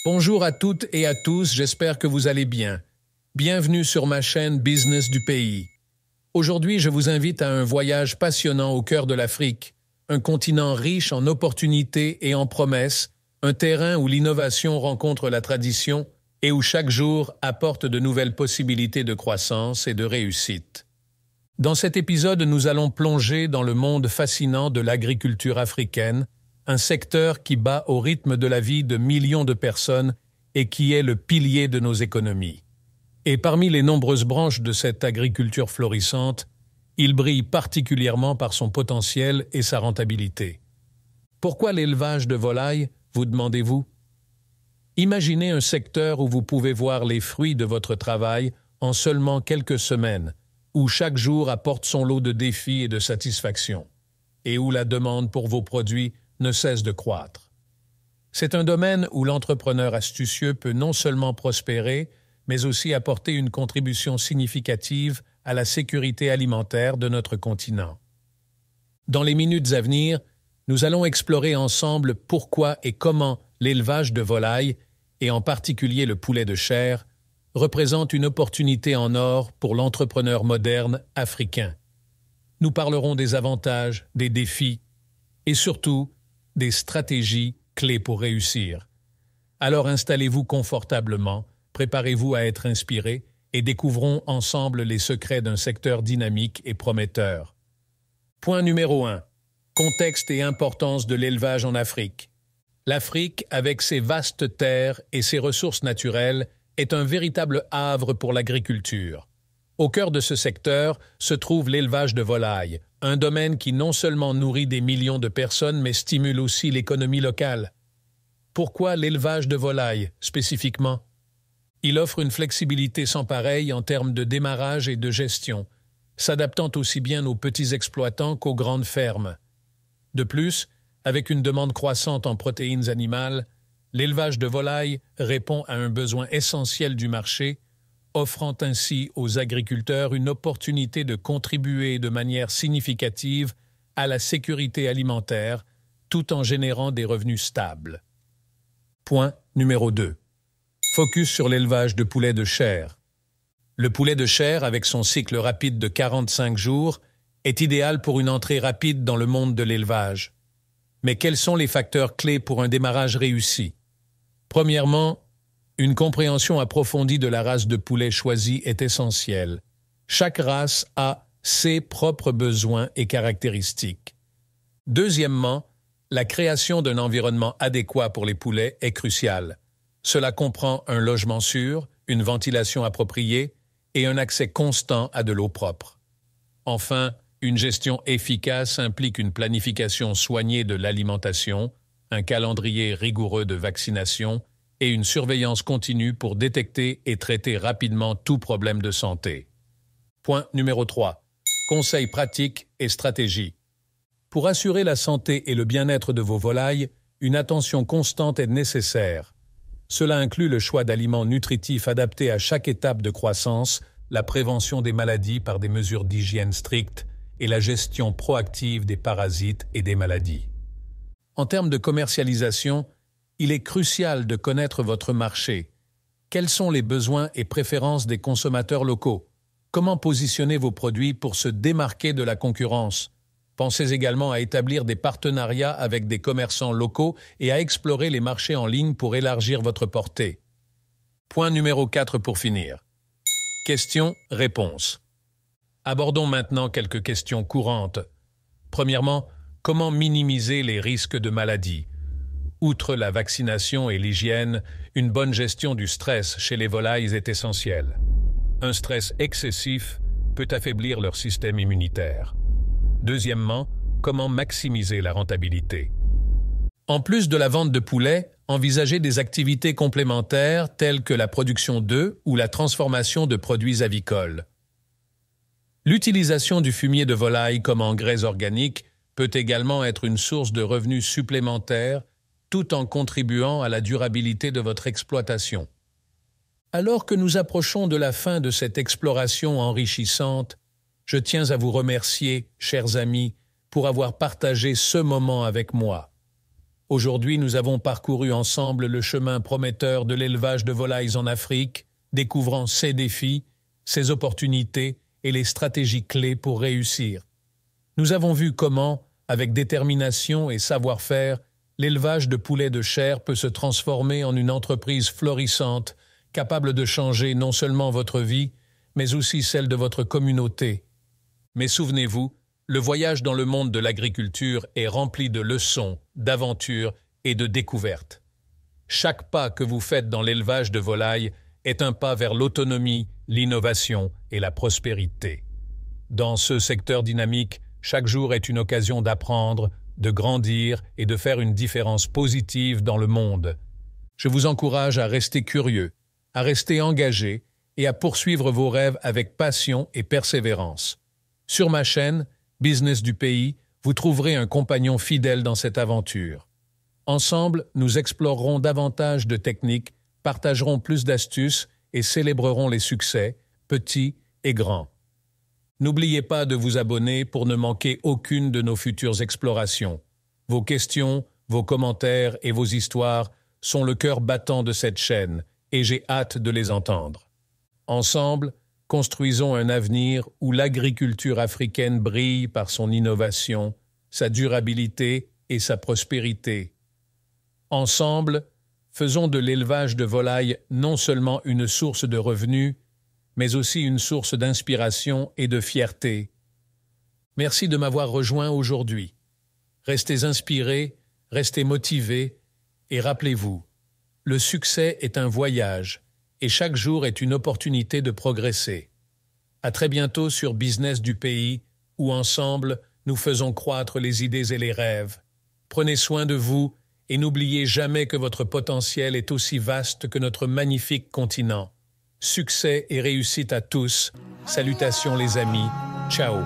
Bonjour à toutes et à tous, j'espère que vous allez bien. Bienvenue sur ma chaîne Business du pays. Aujourd'hui, je vous invite à un voyage passionnant au cœur de l'Afrique, un continent riche en opportunités et en promesses, un terrain où l'innovation rencontre la tradition et où chaque jour apporte de nouvelles possibilités de croissance et de réussite. Dans cet épisode, nous allons plonger dans le monde fascinant de l'agriculture africaine, un secteur qui bat au rythme de la vie de millions de personnes et qui est le pilier de nos économies. Et parmi les nombreuses branches de cette agriculture florissante, il brille particulièrement par son potentiel et sa rentabilité. Pourquoi l'élevage de volailles, vous demandez-vous? Imaginez un secteur où vous pouvez voir les fruits de votre travail en seulement quelques semaines, où chaque jour apporte son lot de défis et de satisfactions, et où la demande pour vos produits ne cesse de croître. C'est un domaine où l'entrepreneur astucieux peut non seulement prospérer, mais aussi apporter une contribution significative à la sécurité alimentaire de notre continent. Dans les minutes à venir, nous allons explorer ensemble pourquoi et comment l'élevage de volailles, et en particulier le poulet de chair, représente une opportunité en or pour l'entrepreneur moderne africain. Nous parlerons des avantages, des défis et surtout des stratégies clés pour réussir. Alors installez-vous confortablement, préparez-vous à être inspiré et découvrons ensemble les secrets d'un secteur dynamique et prometteur. Point numéro 1. Contexte et importance de l'élevage en Afrique. L'Afrique, avec ses vastes terres et ses ressources naturelles, est un véritable havre pour l'agriculture. Au cœur de ce secteur se trouve l'élevage de volailles, un domaine qui non seulement nourrit des millions de personnes, mais stimule aussi l'économie locale. Pourquoi l'élevage de volailles, spécifiquement? Il offre une flexibilité sans pareille en termes de démarrage et de gestion, s'adaptant aussi bien aux petits exploitants qu'aux grandes fermes. De plus, avec une demande croissante en protéines animales, l'élevage de volailles répond à un besoin essentiel du marché, offrant ainsi aux agriculteurs une opportunité de contribuer de manière significative à la sécurité alimentaire, tout en générant des revenus stables. Point numéro 2. Focus sur l'élevage de poulets de chair. Le poulet de chair, avec son cycle rapide de 45 jours, est idéal pour une entrée rapide dans le monde de l'élevage. Mais quels sont les facteurs clés pour un démarrage réussi? Premièrement, une compréhension approfondie de la race de poulet choisie est essentielle. Chaque race a ses propres besoins et caractéristiques. Deuxièmement, la création d'un environnement adéquat pour les poulets est cruciale. Cela comprend un logement sûr, une ventilation appropriée et un accès constant à de l'eau propre. Enfin, une gestion efficace implique une planification soignée de l'alimentation, un calendrier rigoureux de vaccination et une surveillance continue pour détecter et traiter rapidement tout problème de santé. Point numéro 3. Conseils pratiques et stratégies. Pour assurer la santé et le bien-être de vos volailles, une attention constante est nécessaire. Cela inclut le choix d'aliments nutritifs adaptés à chaque étape de croissance, la prévention des maladies par des mesures d'hygiène strictes et la gestion proactive des parasites et des maladies. En termes de commercialisation, il est crucial de connaître votre marché. Quels sont les besoins et préférences des consommateurs locaux? Comment positionner vos produits pour se démarquer de la concurrence? Pensez également à établir des partenariats avec des commerçants locaux et à explorer les marchés en ligne pour élargir votre portée. Point numéro 4 pour finir. Questions-réponses. Abordons maintenant quelques questions courantes. Premièrement, comment minimiser les risques de maladies? Outre la vaccination et l'hygiène, une bonne gestion du stress chez les volailles est essentielle. Un stress excessif peut affaiblir leur système immunitaire. Deuxièmement, comment maximiser la rentabilité? En plus de la vente de poulets, envisagez des activités complémentaires telles que la production d'œufs ou la transformation de produits avicoles. L'utilisation du fumier de volaille comme engrais organique peut également être une source de revenus supplémentaires tout en contribuant à la durabilité de votre exploitation. Alors que nous approchons de la fin de cette exploration enrichissante, je tiens à vous remercier, chers amis, pour avoir partagé ce moment avec moi. Aujourd'hui, nous avons parcouru ensemble le chemin prometteur de l'élevage de volailles en Afrique, découvrant ses défis, ses opportunités et les stratégies clés pour réussir. Nous avons vu comment, avec détermination et savoir-faire, l'élevage de poulets de chair peut se transformer en une entreprise florissante, capable de changer non seulement votre vie, mais aussi celle de votre communauté. Mais souvenez-vous, le voyage dans le monde de l'agriculture est rempli de leçons, d'aventures et de découvertes. Chaque pas que vous faites dans l'élevage de volailles est un pas vers l'autonomie, l'innovation et la prospérité. Dans ce secteur dynamique, chaque jour est une occasion d'apprendre, de grandir et de faire une différence positive dans le monde. Je vous encourage à rester curieux, à rester engagé et à poursuivre vos rêves avec passion et persévérance. Sur ma chaîne, Business du pays, vous trouverez un compagnon fidèle dans cette aventure. Ensemble, nous explorerons davantage de techniques, partagerons plus d'astuces et célébrerons les succès, petits et grands. N'oubliez pas de vous abonner pour ne manquer aucune de nos futures explorations. Vos questions, vos commentaires et vos histoires sont le cœur battant de cette chaîne et j'ai hâte de les entendre. Ensemble, construisons un avenir où l'agriculture africaine brille par son innovation, sa durabilité et sa prospérité. Ensemble, faisons de l'élevage de volailles non seulement une source de revenus, mais aussi une source d'inspiration et de fierté. Merci de m'avoir rejoint aujourd'hui. Restez inspirés, restez motivés et rappelez-vous, le succès est un voyage et chaque jour est une opportunité de progresser. À très bientôt sur Business du pays, où ensemble, nous faisons croître les idées et les rêves. Prenez soin de vous et n'oubliez jamais que votre potentiel est aussi vaste que notre magnifique continent. Succès et réussite à tous. Salutations les amis. Ciao.